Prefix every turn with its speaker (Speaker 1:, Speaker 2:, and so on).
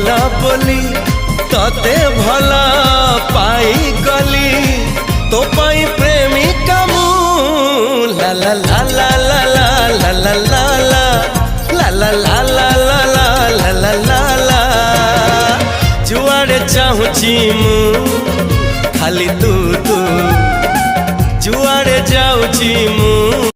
Speaker 1: भला बोली तते भला पाई गली तो पाई प्रेमिका मु ला ला ला ला ला ला ला ला ला ला ला ला ला ला ला ला ला जुआड़े चाहूची मु खाली तू तू जुआड़े जाऊची मु